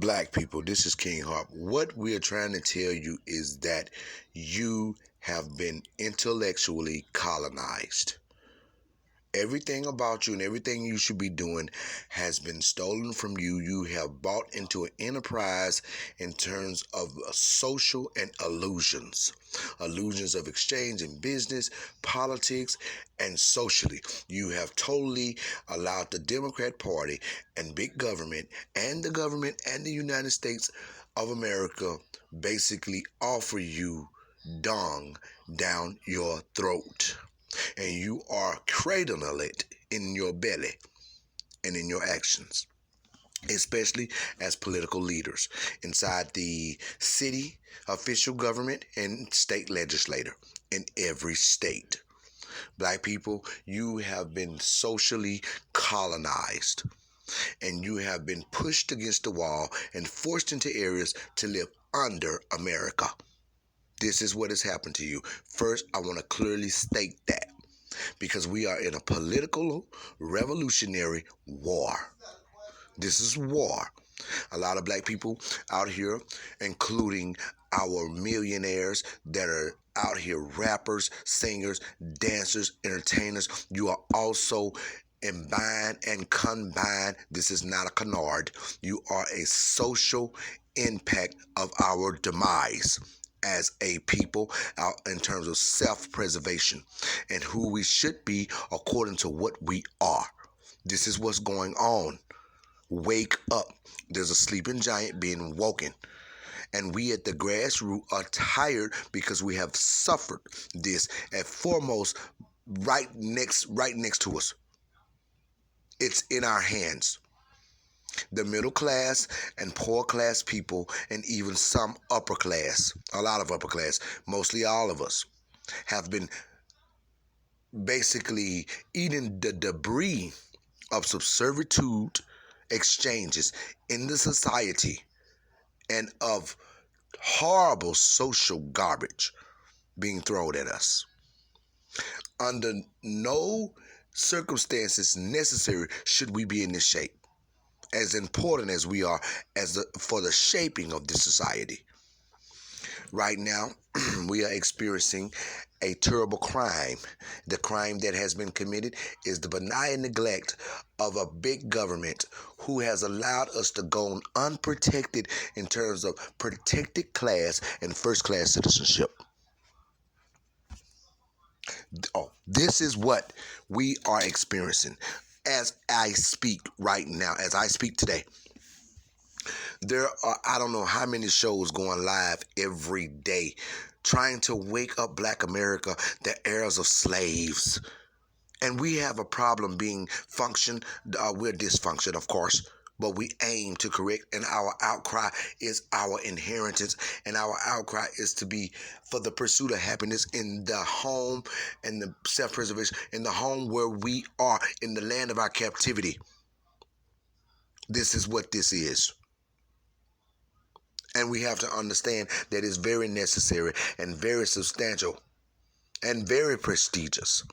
Black people, this is King Harp. What we are trying to tell you is that you have been intellectually colonized. Everything about you and everything you should be doing has been stolen from you. You have bought into an enterprise in terms of social and illusions of exchange in business, politics, and socially. You have totally allowed the Democrat Party and big government and the United States of America basically offer you dung down your throat, and you are cradling it in your belly and in your actions, especially as political leaders inside the city official government and state legislator in every state. Black people, you have been socially colonized, and you have been pushed against the wall and forced into areas to live under America. This is what has happened to you. First, I want to clearly state that, because we are in a political revolutionary war. This is war. A lot of black people out here, including our millionaires that are out here, rappers, singers, dancers, entertainers. You are also combined and combined. This is not a canard. You are a social impact of our demise as a people out in terms of self-preservation and who we should be according to what we are. This is what's going on. Wake up. There's a sleeping giant being woken. And we at the grassroots are tired because we have suffered this at foremost right next to us. It's in our hands. The middle class and poor class people, and even some upper class, a lot of upper class, mostly all of us, have been basically eating the debris of subservitude exchanges in the society and of horrible social garbage being thrown at us. Under no circumstances necessary should we be in this shape, as important as we are for the shaping of this society. Right now, we are experiencing a terrible crime. The crime that has been committed is the benign neglect of a big government who has allowed us to go unprotected in terms of protected class and first class citizenship. Oh, this is what we are experiencing as I speak right now, as I speak today. There are, I don't know how many shows going live every day trying to wake up Black America, the heirs of slaves. And we have a problem being we're dysfunction, of course, but we aim to correct, and our outcry is our inheritance, and our outcry is to be for the pursuit of happiness in the home and the self-preservation, in the home where we are, in the land of our captivity. This is what this is. And we have to understand that it's very necessary and very substantial and very prestigious.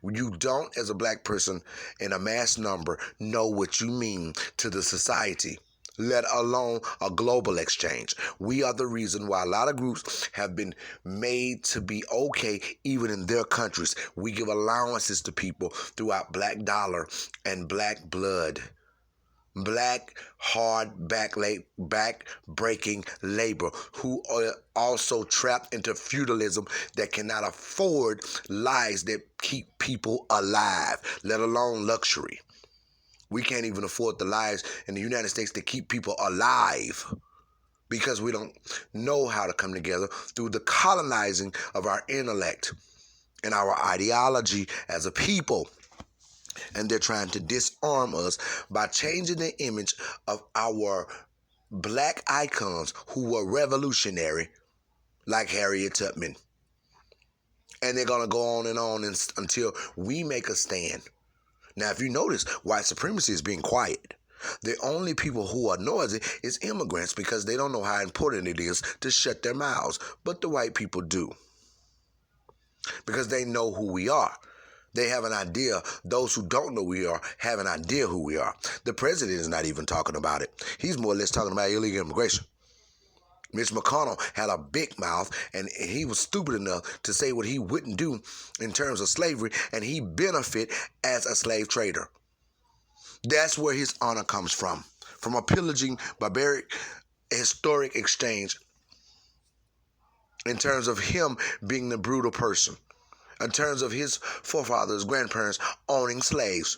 You don't, as a black person in a mass number, know what you mean to the society, let alone a global exchange. We are the reason why a lot of groups have been made to be okay even in their countries. We give allowances to people throughout black dollar and black blood. Black hard back-breaking labor who are also trapped into feudalism that cannot afford lives that keep people alive, let alone luxury. We can't even afford the lives in the United States to keep people alive because we don't know how to come together through the colonizing of our intellect and our ideology as a people. And they're trying to disarm us by changing the image of our black icons who were revolutionary, like Harriet Tubman. And they're going to go on and on until we make a stand. Now, if you notice, white supremacy is being quiet. The only people who are noisy is immigrants because they don't know how important it is to shut their mouths. But the white people do, because they know who we are. They have an idea. Those who don't know who we are have an idea who we are. The president is not even talking about it. He's more or less talking about illegal immigration. Mitch McConnell had a big mouth, and he was stupid enough to say what he wouldn't do in terms of slavery, and he benefit as a slave trader. That's where his honor comes from a pillaging, barbaric, historic exchange in terms of him being the brutal person, in terms of his forefathers, grandparents owning slaves.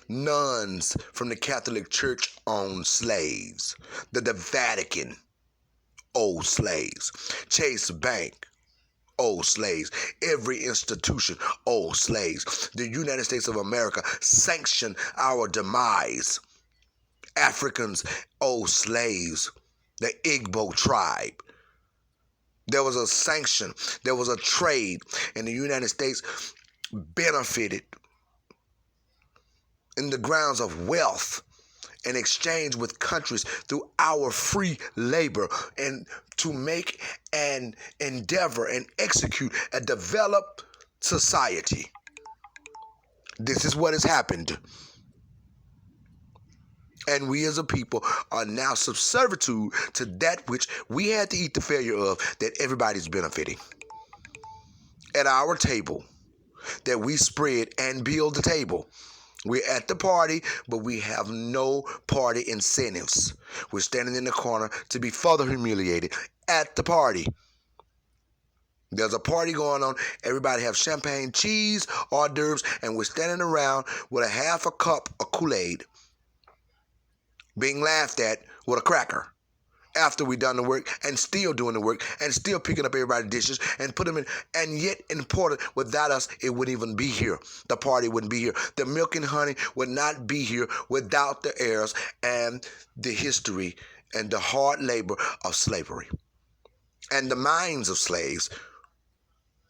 Nuns from the Catholic Church owned slaves. The Vatican owned slaves. Chase Bank owned slaves. Every institution owned slaves. The United States of America sanctioned our demise. Africans owned slaves. The Igbo tribe. There was a sanction. There was a trade, and the United States benefited in the grounds of wealth and exchange with countries through our free labor, and to make and endeavor and execute a developed society. This is what has happened. And we as a people are now subservient to that which we had to eat the failure of, that everybody's benefiting. At our table, that we spread and build the table. We're at the party, but we have no party incentives. We're standing in the corner to be further humiliated at the party. There's a party going on. Everybody have champagne, cheese, hors d'oeuvres, and we're standing around with a half a cup of Kool-Aid, being laughed at with a cracker after we done the work, and still doing the work, and still picking up everybody's dishes and put them in, and yet important. Without us, it wouldn't even be here. The party wouldn't be here. The milk and honey would not be here without the heirs and the history and the hard labor of slavery and the minds of slaves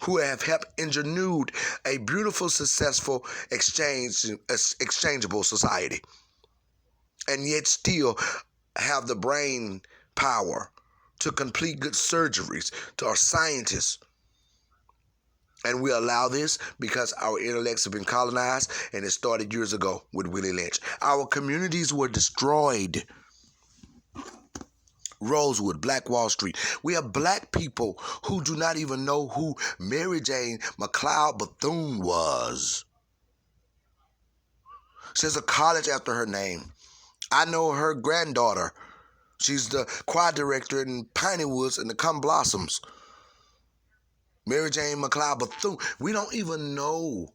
who have helped engineered a beautiful, successful, exchangeable society, and yet still have the brain power to complete good surgeries to our scientists. And we allow this because our intellects have been colonized, and it started years ago with Willie Lynch. Our communities were destroyed. Rosewood, Black Wall Street. We have black people who do not even know who Mary Jane McLeod Bethune was. She has a college after her name. I know her granddaughter. She's the choir director in Piney Woods and the Come Blossoms. Mary Jane McLeod Bethune. We don't even know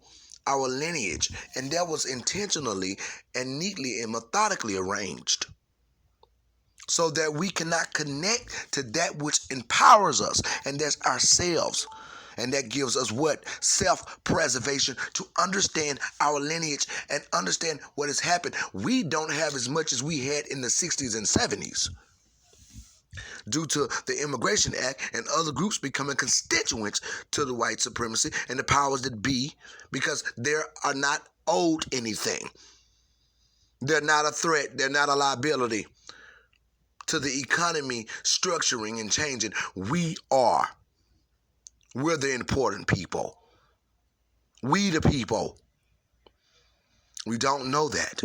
our lineage, and that was intentionally and neatly and methodically arranged so that we cannot connect to that which empowers us, and that's ourselves. And that gives us what? Self-preservation, to understand our lineage and understand what has happened. We don't have as much as we had in the 60s and 70s due to the Immigration Act and other groups becoming constituents to the white supremacy and the powers that be, because they are not owed anything. They're not a threat. They're not a liability to the economy structuring and changing. We are. We're the important people. We the people. We don't know that.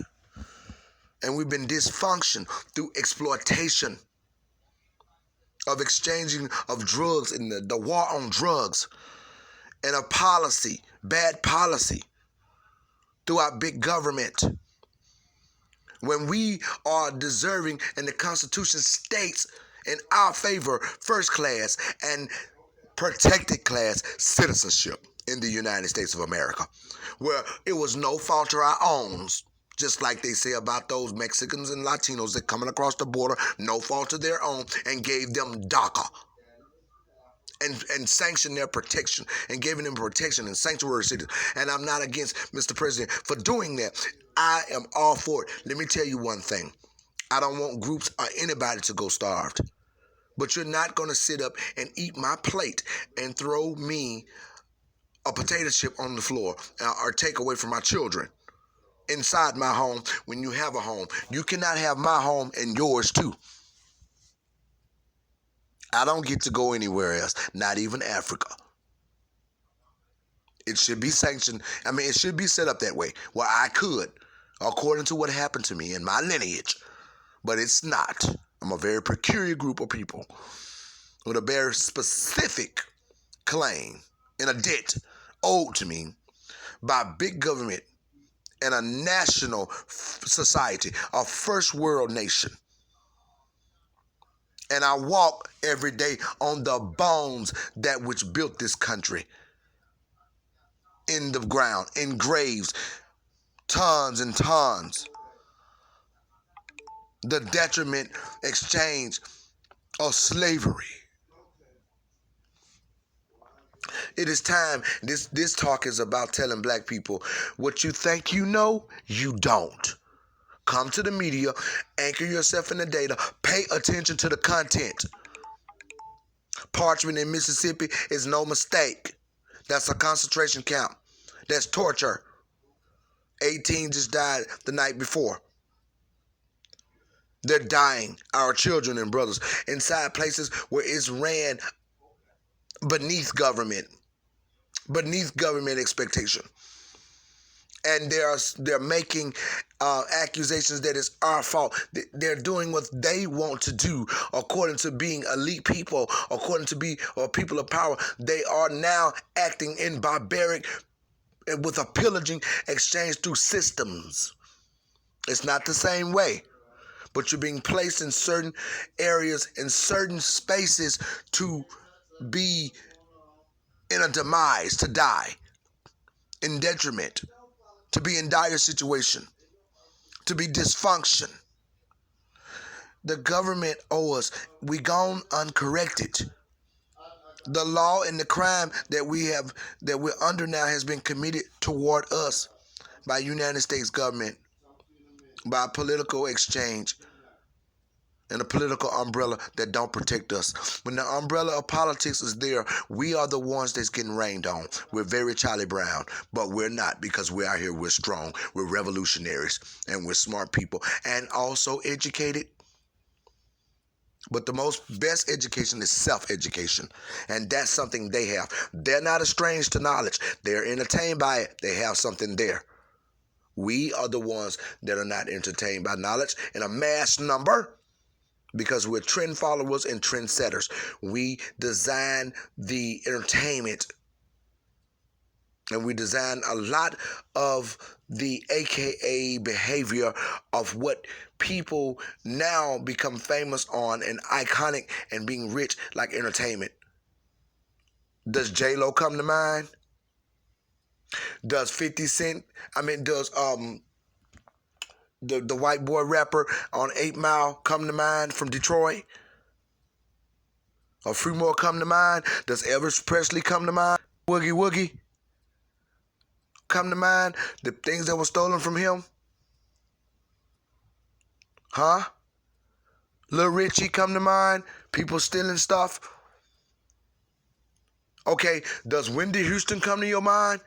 And we've been dysfunctioned through exploitation of exchanging of drugs and the war on drugs, and of policy, bad policy throughout big government. When we are deserving, and the Constitution states in our favor, first class and protected class citizenship in the United States of America, where it was no fault of our own, just like they say about those Mexicans and Latinos that coming across the border, no fault of their own, and gave them DACA and sanctioned their protection and giving them protection and sanctuary cities. And I'm not against Mr. President for doing that. I am all for it. Let me tell you one thing. I don't want groups or anybody to go starved. But you're not going to sit up and eat my plate and throw me a potato chip on the floor or take away from my children inside my home when you have a home. You cannot have my home and yours too. I don't get to go anywhere else, not even Africa. It should be sanctioned. I mean, it should be set up that way. Well, I could, according to what happened to me in my lineage, but it's not. I'm a very peculiar group of people with a very specific claim and a debt owed to me by big government and a national society, a first world nation. And I walk every day on the bones that which built this country in the ground, in graves, tons and tons. The detriment exchange of slavery. It is time. This talk is about telling black people what you think you know, you don't. Come to the media, anchor yourself in the data, pay attention to the content. Parchment in Mississippi is no mistake. That's a concentration camp. That's torture. 18 just died the night before. They're dying, our children and brothers, inside places where it's ran beneath government expectation. And they're making accusations that it's our fault. They're doing what they want to do according to being elite people, according to be or people of power. They are now acting in barbaric with a pillaging exchange through systems. It's not the same way, but you're being placed in certain areas, in certain spaces to be in a demise, to die, in detriment, to be in dire situation, to be dysfunction. The government owes us. We gone uncorrected. The law and the crime that we're under now has been committed toward us by United States government, by political exchange, and a political umbrella that don't protect us. When the umbrella of politics is there, we are the ones that's getting rained on. We're very Charlie Brown, but we're not, because we're out here, we're strong, we're revolutionaries, and we're smart people, and also educated. But the best education is self-education, and that's something they have. They're not estranged to knowledge. They're entertained by it. They have something there. We are the ones that are not entertained by knowledge in a mass number, because we're trend followers and trend setters. We design the entertainment, and we design a lot of the AKA behavior of what people now become famous on and iconic and being rich, like entertainment. Does J-Lo come to mind? Does 50 Cent, does the white boy rapper on 8 Mile come to mind from Detroit? Or Fremont come to mind? Does Elvis Presley come to mind? Woogie Woogie come to mind? The things that were stolen from him? Huh? Lil Richie come to mind? People stealing stuff? Okay, does Whitney Houston come to your mind?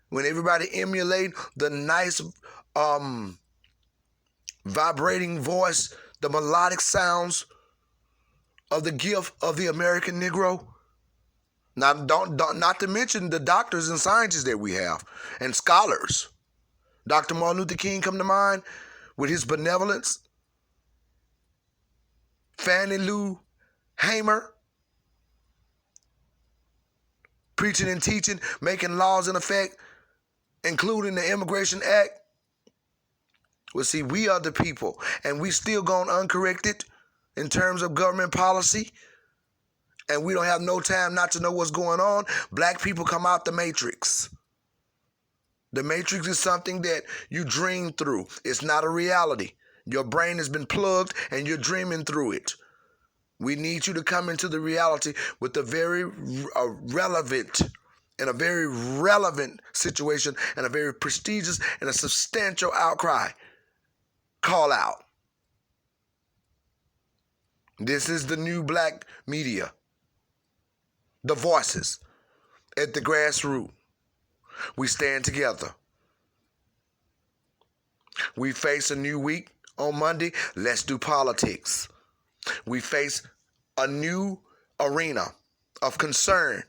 When everybody emulate the nice vibrating voice, the melodic sounds of the gift of the American Negro? Now, not to mention the doctors and scientists that we have, and scholars. Dr. Martin Luther King come to mind with his benevolence. Fannie Lou Hamer, preaching and teaching, making laws in effect, including the Immigration Act. Well, see, we are the people, and we still gone uncorrected in terms of government policy, and we don't have no time not to know what's going on. Black people come out the matrix. The matrix is something that you dream through. It's not a reality. Your brain has been plugged, and you're dreaming through it. We need you to come into the reality with a very relevant situation, and a very prestigious and a substantial outcry. Call out. This is the new black media. The voices at the grassroots. We stand together. We face a new week on Monday. Let's do politics. We face a new arena of concern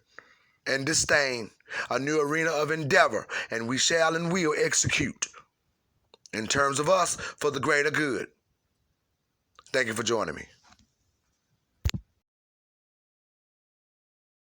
and disdain a new arena of endeavor, and we shall and will execute in terms of us for the greater good. Thank you for joining me.